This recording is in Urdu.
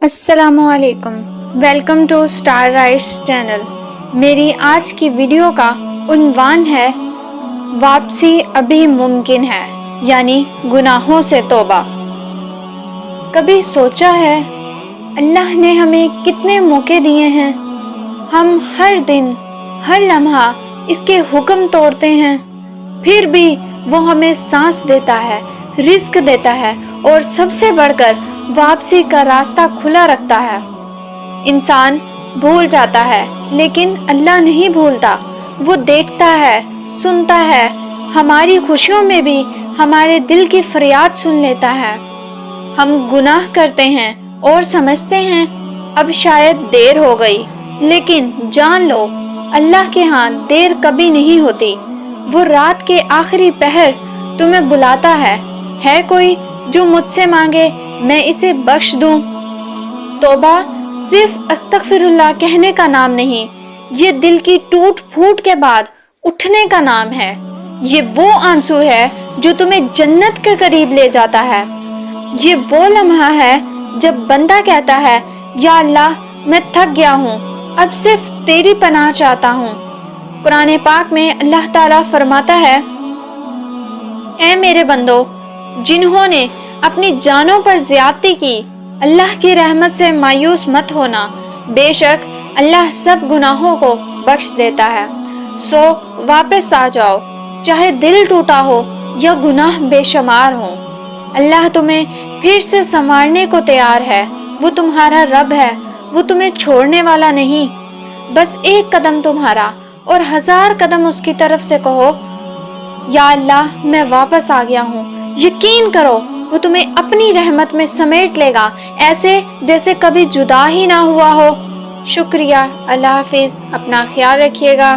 السلام علیکم، welcome to star rights channel. میری آج کی ویڈیو کا عنوان ہے واپسی ابھی ممکن ہے، یعنی گناہوں سے توبہ۔ کبھی سوچا ہے اللہ نے ہمیں کتنے موقع دیے ہیں، ہم ہر دن ہر لمحہ اس کے حکم توڑتے ہیں، پھر بھی وہ ہمیں سانس دیتا ہے، رزق دیتا ہے اور سب سے بڑھ کر واپسی کا راستہ کھلا رکھتا ہے۔ انسان بھول جاتا ہے لیکن اللہ نہیں بھولتا، وہ دیکھتا ہے، سنتا ہے، ہماری خوشیوں میں بھی ہمارے دل کی فریاد سن لیتا ہے۔ ہم گناہ کرتے ہیں اور سمجھتے ہیں اب شاید دیر ہو گئی، لیکن جان لو اللہ کے ہاں دیر کبھی نہیں ہوتی۔ وہ رات کے آخری پہر تمہیں بلاتا ہے کوئی جو مجھ سے مانگے میں اسے بخش دوں۔ توبہ صرف استغفر اللہ کہنے کا نام نہیں، یہ دل کی ٹوٹ پھوٹ کے بعد اٹھنے کا نام ہے۔ یہ وہ آنسو ہے جو تمہیں جنت کے قریب لے جاتا ہے۔ یہ وہ لمحہ ہے جب بندہ کہتا ہے یا اللہ میں تھک گیا ہوں، اب صرف تیری پناہ چاہتا ہوں۔ قرآن پاک میں اللہ تعالیٰ فرماتا ہے، اے میرے بندو، جنہوں نے اپنی جانوں پر زیادتی کی، اللہ کی رحمت سے مایوس مت ہونا، بے شک اللہ سب گناہوں کو بخش دیتا ہے۔ سو واپس آ جاؤ، چاہے دل ٹوٹا ہو یا گناہ بے شمار ہوں، اللہ تمہیں پھر سے سنوارنے کو تیار ہے۔ وہ تمہارا رب ہے، وہ تمہیں چھوڑنے والا نہیں۔ بس ایک قدم تمہارا اور 1000 قدم اس کی طرف سے کہو، یا اللہ میں واپس آ گیا ہوں۔ یقین کرو وہ تمہیں اپنی رحمت میں سمیٹ لے گا، ایسے جیسے کبھی جدا ہی نہ ہوا ہو۔ شکریہ، اللہ حافظ، اپنا خیال رکھیے گا۔